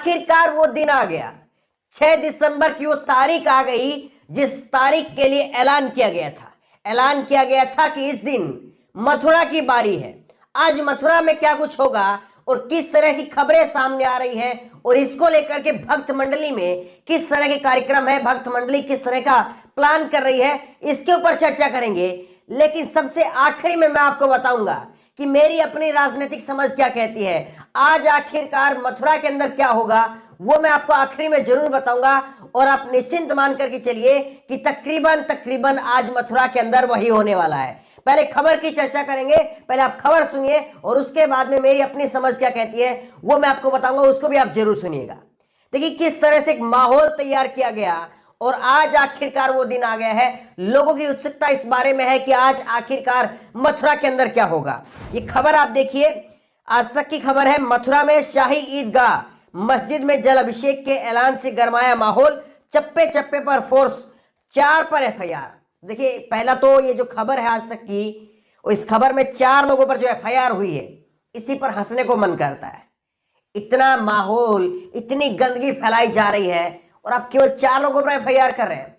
आखिरकार वो दिन आ गया, 6 दिसंबर की वो तारीख आ गई जिस तारीख के लिए ऐलान किया गया था। ऐलान किया गया था कि इस दिन मथुरा की बारी है। आज मथुरा में क्या कुछ होगा और किस तरह की खबरें सामने आ रही हैं और इसको लेकर के भक्त मंडली में किस तरह के कार्यक्रम है, भक्त मंडली किस तरह का प्लान कर रही है, इसके ऊपर चर्चा करेंगे। लेकिन सबसे आखिरी में मैं आपको बताऊंगा कि मेरी अपनी राजनीतिक समझ क्या कहती है। आज आखिरकार मथुरा के अंदर क्या होगा वो मैं आपको आखिरी में जरूर बताऊंगा और आप निश्चिंत मान करके चलिए कि तकरीबन आज मथुरा के अंदर वही होने वाला है। पहले खबर की चर्चा करेंगे, पहले आप खबर सुनिए और उसके बाद में मेरी अपनी समझ क्या कहती है वो मैं आपको बताऊंगा, उसको भी आप जरूर सुनिएगा। देखिए किस तरह से एक माहौल तैयार किया गया और आज आखिरकार वो दिन आ गया है। लोगों की उत्सुकता इस बारे में है कि आज आखिरकार मथुरा के अंदर क्या होगा। ये खबर आप देखिए, आज तक की खबर है। मथुरा में शाही ईदगाह मस्जिद में जल अभिषेक के ऐलान से गरमाया माहौल, चप्पे चप्पे पर फोर्स, 4 पर एफआईआर। देखिए पहला तो ये जो खबर है आज तक की, इस खबर में 4 लोगों पर जो एफआईआर हुई है, इसी पर हंसने को मन करता है। इतना माहौल, इतनी गंदगी फैलाई जा रही है और आप केवल 4 लोगों पर एफआईआर कर रहे हैं।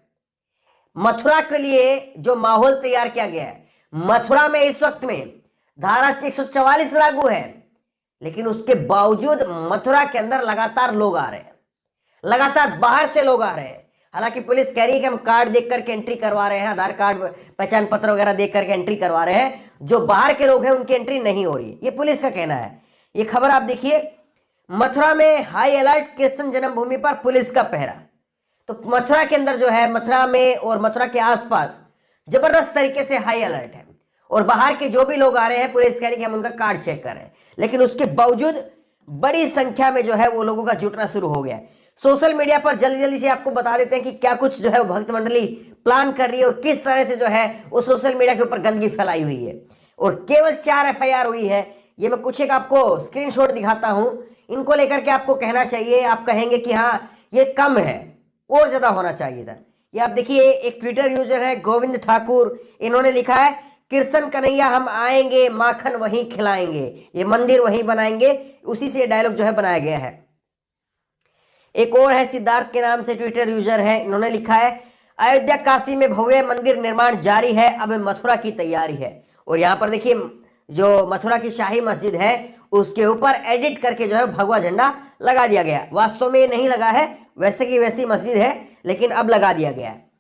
मथुरा के लिए जो माहौल तैयार किया गया है, मथुरा में इस वक्त में धारा 144 लागू है, लेकिन उसके बावजूद मथुरा के अंदर लगातार लोग आ रहे हैं, लगातार बाहर से लोग आ रहे हैं। हालांकि पुलिस कह रही है कि हम कार्ड देख करके एंट्री करवा रहे हैं, आधार कार्ड, पहचान पत्र वगैरह देख करके एंट्री करवा रहे हैं, जो बाहर के लोग हैं उनकी एंट्री नहीं हो रही है, ये पुलिस का कहना है। ये खबर आप देखिए, मथुरा में हाई अलर्ट, कृष्ण जन्मभूमि पर पुलिस का पहरा। तो मथुरा के अंदर जो है, मथुरा में और मथुरा के आसपास जबरदस्त तरीके से हाई अलर्ट है और बाहर के जो भी लोग आ रहे हैं पुलिस कह रही है कि हम उनका कार्ड चेक कर रहे हैं, लेकिन उसके बावजूद बड़ी संख्या में जो है वो लोगों का जुटना शुरू हो गया है। सोशल मीडिया पर जल्दी जल्दी से आपको बता देते हैं कि क्या कुछ जो है वो भक्त मंडली प्लान कर रही है और किस तरह से जो है वो सोशल मीडिया के ऊपर गंदगी फैलाई हुई है। और केवल 4 एफआईआर हुई है। ये मैं कुछ एक आपको स्क्रीनशॉट दिखाता हूं, इनको लेकर के आपको कहना चाहिए, आप कहेंगे कि हाँ ये कम है, और ज्यादा होना चाहिए था। ये आप देखिए, एक ट्विटर यूजर है गोविंद ठाकुर, इन्होंने लिखा है, कृष्ण कन्हैया हम आएंगे, माखन वहीं खिलाएंगे, ये मंदिर वहीं बनाएंगे। उसी से डायलॉग जो है बनाया गया है। एक और है सिद्धार्थ के नाम से ट्विटर यूजर है, इन्होंने लिखा है, अयोध्या काशी में भव्य मंदिर निर्माण जारी है, अब मथुरा की तैयारी है। और यहाँ पर देखिए जो मथुरा की शाही मस्जिद है उसके ऊपर एडिट करके जो है भगवा झंडा लगा दिया गया। वास्तव में ये नहीं लगा है, वैसे की वैसी मस्जिद है, लेकिन अब लगा दिया गया है।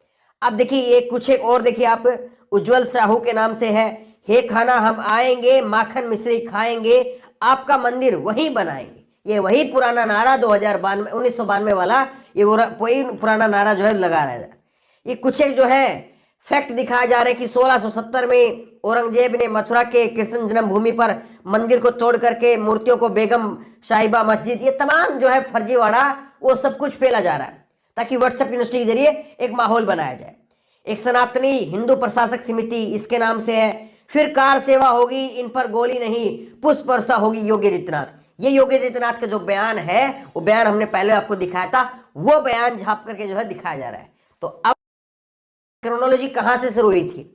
अब देखिए ये कुछ एक और देखिए आप, उज्जवल साहू के नाम से है, हे खाना हम आएंगे, माखन मिश्री खाएंगे, आपका मंदिर वही बनाएंगे। ये वही पुराना नारा 1992 वाला, ये वही पुराना नारा जो है लगा रहा है। ये कुछ एक जो है फैक्ट दिखाया जा रहा है कि 1670 में औरंगजेब ने मथुरा के कृष्ण जन्मभूमि पर मंदिर को तोड़ करके मूर्तियों को बेगम साहिबा मस्जिद, ये तमाम जो है फर्जीवाड़ा वो सब कुछ फैला जा रहा है ताकि व्हाट्सएप यूनिवर्सिटी के जरिए एक माहौल बनाया जाए। एक सनातनी हिंदू प्रशासक समिति इसके नाम से है, फिर कार सेवा होगी, इन पर गोली नहीं, पुष्प वर्षा होगी योगी आदित्यनाथ। ये योगी आदित्यनाथ का जो बयान है वो बयान हमने पहले आपको दिखाया था, वो बयान झाप करके जो है दिखाया जा रहा है। तो अब क्रोनोलॉजी कहां से शुरू हुई थी,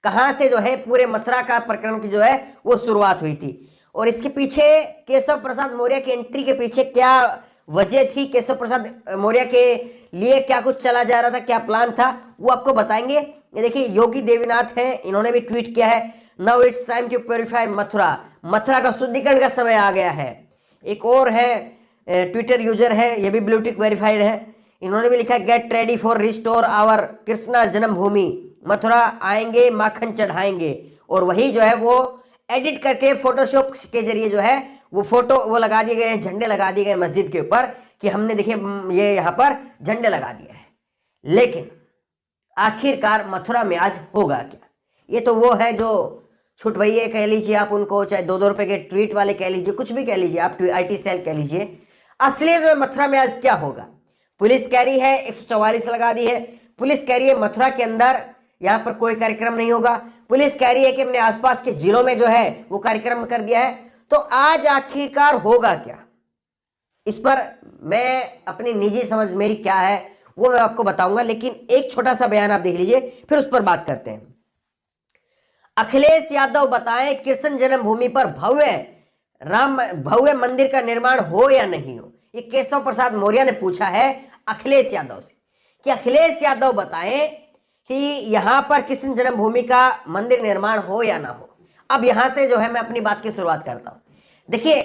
कहां से जो है पूरे मथुरा का प्रकरण की जो है वो शुरुआत हुई थी और इसके पीछे केशव प्रसाद मौर्य की एंट्री के पीछे क्या वजह थी, केशव प्रसाद मौर्य के लिए क्या कुछ चला जा रहा था, क्या प्लान था, वो आपको बताएंगे। ये देखिए योगी देवीनाथ हैं, इन्होंने भी ट्वीट किया है, now it's time to purify Mathura, Mathura का शुद्धिकरण का समय आ गया है। एक और है ट्विटर यूजर है, ये भी ब्लू टिक वेरीफाइड है, इन्होंने भी लिखा है, get ready for restore our Krishna जन्मभूमि, मथुरा आएंगे, माखन चढ़ाएंगे। और वही जो है वो एडिट करके फोटोशॉप के जरिए जो है वो फोटो वो लगा दिए गए हैं, झंडे लगा दिए गए मस्जिद के ऊपर कि हमने देखिए ये यहाँ पर झंडे लगा दिए हैं। लेकिन आखिरकार मथुरा में आज होगा क्या? ये तो वो है जो छुटवैये कह लीजिए आप उनको, चाहे 2-2 रुपए के ट्वीट वाले कह लीजिए, कुछ भी कह लीजिए आप, IT सेल कह लीजिए। असलियत में मथुरा में आज क्या होगा? पुलिस कह रही है 144 लगा दी है, पुलिस कह रही है मथुरा के अंदर यहाँ पर कोई कार्यक्रम नहीं होगा, पुलिस कह रही है कि हमने आसपास के जिलों में जो है वो कार्यक्रम कर दिया है। तो आज आखिरकार होगा क्या, इस पर मैं अपनी निजी समझ मेरी क्या है वो मैं आपको बताऊंगा, लेकिन एक छोटा सा बयान आप देख लीजिए फिर उस पर बात करते हैं। अखिलेश यादव बताएं, कृष्ण जन्मभूमि पर भव्य मंदिर का निर्माण हो या नहीं हो। ये केशव प्रसाद मौर्य ने पूछा है अखिलेश यादव से कि अखिलेश यादव बताएं कि यहां पर कृष्ण जन्मभूमि का मंदिर निर्माण हो या ना हो। अब यहां से जो है मैं अपनी बात की शुरुआत करता हूं। देखिए,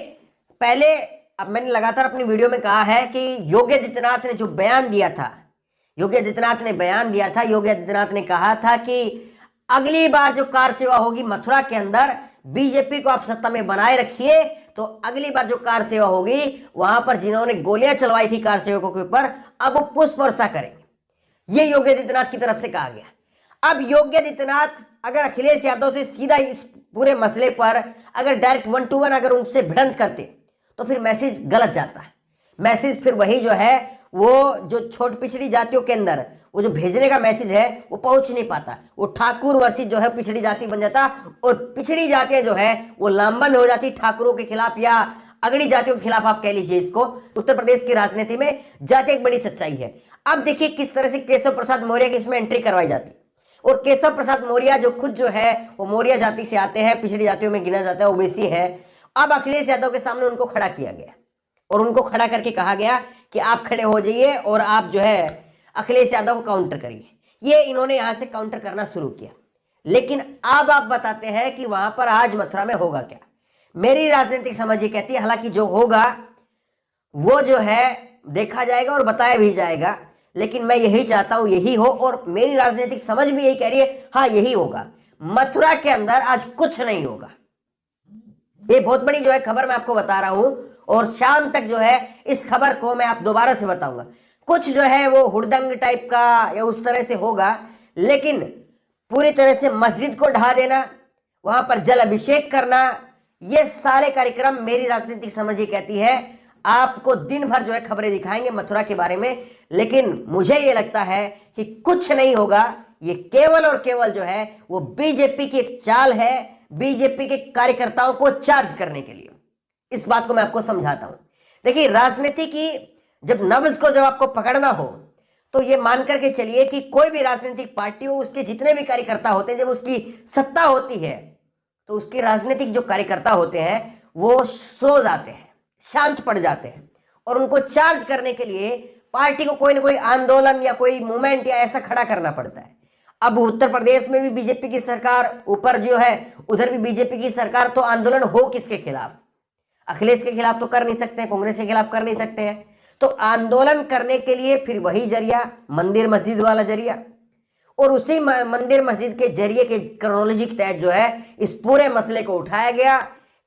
पहले अब मैंने लगातार अपनी वीडियो में कहा है कि योगी आदित्यनाथ ने जो बयान दिया था, योगी आदित्यनाथ ने कहा था कि अगली बार जो कार सेवा होगी मथुरा के अंदर, बीजेपी को आप सत्ता में बनाए रखिए, तो अगली बार जो कार सेवा होगी वहां पर जिन्होंने गोलियां चलवाई थी कार सेवकों के ऊपर, अब वो पुष्प वर्षा करेंगे। ये योगी आदित्यनाथ की तरफ से कहा गया। अब योगी आदित्यनाथ अगर अखिलेश यादव से सीधा इस पूरे मसले पर अगर डायरेक्ट 1 to 1 अगर उनसे भिड़ंत करते तो फिर मैसेज गलत जाता है। मैसेज फिर वही जो है वो जो छोट पिछड़ी जातियों के अंदर वो जो भेजने का मैसेज है वो पहुंच नहीं पाता, वो ठाकुर वर्षित जो है पिछड़ी जाति बन जाता और पिछड़ी जातियां जो है वो लामबंद हो जाती ठाकुरों के खिलाफ या अगड़ी जातियों के खिलाफ, आप कह लीजिए इसको। उत्तर प्रदेश की राजनीति में जाति एक बड़ी सच्चाई है। अब देखिए किस तरह से केशव प्रसाद मौर्य की इसमें एंट्री करवाई जाती, और केशव प्रसाद मौर्य जो खुद जो है वो मौर्य जाति से आते हैं, पिछड़ी जातियों में गिना जाता है, ओबीसी है। अब अखिलेश यादव के सामने उनको खड़ा किया गया और उनको खड़ा करके कहा गया कि आप खड़े हो जाइए और आप जो है अखिलेश यादव को काउंटर करिए। ये इन्होंने यहां से काउंटर करना शुरू किया। लेकिन अब आप बताते हैं कि वहां पर आज मथुरा में होगा क्या। मेरी राजनीतिक समझ ये कहती है हालांकि जो होगा वो जो है देखा जाएगा और बताया भी जाएगा, लेकिन मैं यही चाहता हूं यही हो, और मेरी राजनीतिक समझ भी यही कह रही है हाँ यही होगा। मथुरा के अंदर आज कुछ नहीं होगा। ये बहुत बड़ी जो है खबर मैं आपको बता रहा हूं, और शाम तक जो है इस खबर को मैं आप दोबारा से बताऊंगा। कुछ जो है वो हुड़दंग टाइप का या उस तरह से होगा, लेकिन पूरी तरह से मस्जिद को ढा देना, वहां पर जल अभिषेक करना, ये सारे कार्यक्रम मेरी राजनीतिक समझ ये कहती है आपको दिन भर जो है खबरें दिखाएंगे मथुरा के बारे में। लेकिन मुझे ये लगता है कि कुछ नहीं होगा। ये केवल और केवल जो है वो बीजेपी की एक चाल है, बीजेपी के कार्यकर्ताओं को चार्ज करने के लिए। इस बात को मैं आपको समझाता हूं। देखिए, राजनीति की जब नब्ज को जब आपको पकड़ना हो तो ये मान करके चलिए कि कोई भी राजनीतिक पार्टी हो, उसके जितने भी कार्यकर्ता होते हैं, जब उसकी सत्ता होती है तो उसके राजनीतिक जो कार्यकर्ता होते हैं वो सो जाते हैं, शांत पड़ जाते हैं, और उनको चार्ज करने के लिए पार्टी को कोई ना कोई आंदोलन या कोई मूवमेंट या ऐसा खड़ा करना पड़ता है। अब उत्तर प्रदेश में भी बीजेपी की सरकार ऊपर जो है, उधर भी बीजेपी की सरकार, तो आंदोलन हो किसके खिलाफ? अखिलेश के खिलाफ तो कर नहीं सकते हैं, कांग्रेस के खिलाफ कर नहीं सकते हैं। तो आंदोलन करने के लिए फिर वही जरिया, मंदिर मस्जिद वाला जरिया, और उसी मंदिर मस्जिद के जरिए के क्रोनोलॉजी के तहत जो है इस पूरे मसले को उठाया गया।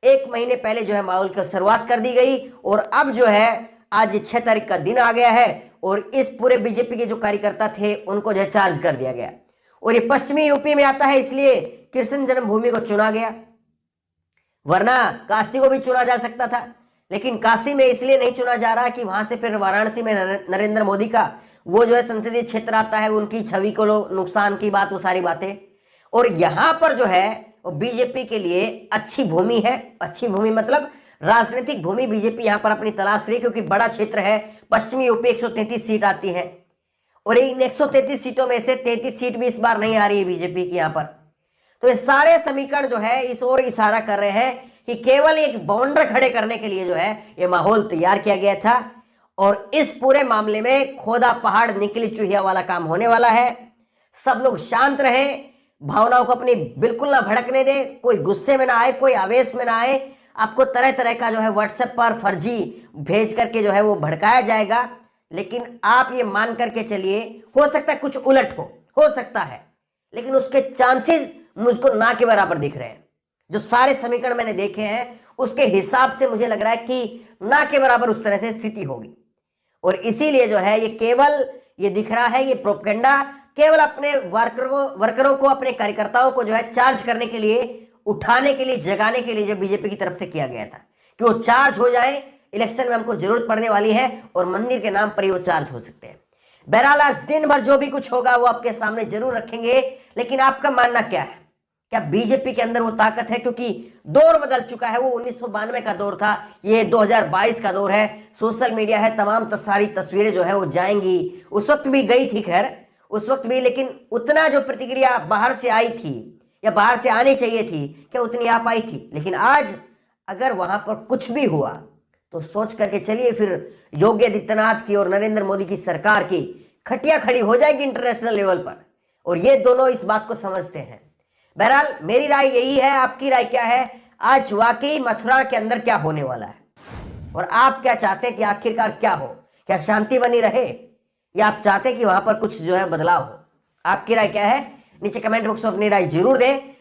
1 महीने पहले जो है माहौल की शुरुआत कर दी गई, और अब जो है आज 6 तारीख का दिन आ गया है और इस पूरे बीजेपी के जो कार्यकर्ता थे उनको जो है चार्ज कर दिया गया। और ये पश्चिमी यूपी में आता है, इसलिए कृष्ण जन्मभूमि को चुना गया, वरना काशी को भी चुना जा सकता था। लेकिन काशी में इसलिए नहीं चुना जा रहा कि वहां से फिर वाराणसी में नरेंद्र मोदी का वो जो है संसदीय क्षेत्र आता है, उनकी छवि को नुकसान की बात, वो सारी बातें। और यहां पर जो है वो बीजेपी के लिए अच्छी भूमि है। अच्छी भूमि मतलब राजनीतिक भूमि बीजेपी यहां पर अपनी तलाश रही, क्योंकि बड़ा क्षेत्र है। पश्चिमी यूपी 133 सीट आती है, और इन 133 सीटों में से 33 सीट भी इस बार नहीं आ रही है बीजेपी की यहां पर। तो ये सारे समीकरण जो है इस ओर इशारा कर रहे हैं कि केवल एक बाउंड्री खड़े करने के लिए जो है ये माहौल तैयार किया गया था, और इस पूरे मामले में खोदा पहाड़ निकली चूहिया वाला काम होने वाला है। सब लोग शांत रहें, भावनाओं को अपनी बिल्कुल ना भड़कने दें, कोई गुस्से में ना आए, कोई आवेश में ना आए। आपको तरह तरह का जो है व्हाट्सएप पर फर्जी भेज करके जो है वो भड़काया जाएगा, लेकिन आप ये मान करके चलिए हो सकता है कुछ उलट हो सकता है, लेकिन उसके चांसेस मुझको ना के बराबर दिख रहे हैं। जो सारे समीकरण मैंने देखे हैं उसके हिसाब से मुझे लग रहा है कि ना के बराबर उस तरह से स्थिति होगी, और इसीलिए जो है ये केवल ये दिख रहा है, ये प्रोपेगेंडा केवल अपने वर्करों को, अपने कार्यकर्ताओं को जो है चार्ज करने के लिए, उठाने के लिए, जगाने के लिए जो बीजेपी की तरफ से किया गया था कि वो चार्ज हो जाए। इलेक्शन में हमको जरूरत पड़ने वाली है और मंदिर के नाम पर ही वो चार्ज हो सकते हैं। बहरहाल आज दिन भर जो भी कुछ होगा वो आपके सामने जरूर रखेंगे, लेकिन आपका मानना क्या है? क्या बीजेपी के अंदर वो ताकत है? क्योंकि दौर बदल चुका है, वो 1992 का दौर था, ये 2022 का दौर है। सोशल मीडिया है, तमाम सारी तस्वीरें जो है वो जाएंगी। उस वक्त भी गई थी, खैर उस वक्त भी, लेकिन उतना जो प्रतिक्रिया बाहर से आई थी या बाहर से आनी चाहिए थी, क्या उतनी आ पाई थी? लेकिन आज अगर वहां पर कुछ भी हुआ तो सोच करके चलिए, फिर योगी आदित्यनाथ की और नरेंद्र मोदी की सरकार की खटिया खड़ी हो जाएगी इंटरनेशनल लेवल पर, और ये दोनों इस बात को समझते हैं। बहरहाल मेरी राय यही है, आपकी राय क्या है? आज वाकई मथुरा के अंदर क्या होने वाला है, और आप क्या चाहते हैं कि आखिरकार क्या हो? क्या शांति बनी रहे, या आप चाहते हैं कि वहां पर कुछ जो है बदलाव हो? आपकी राय क्या है? नीचे कमेंट बॉक्स में अपनी राय जरूर दें।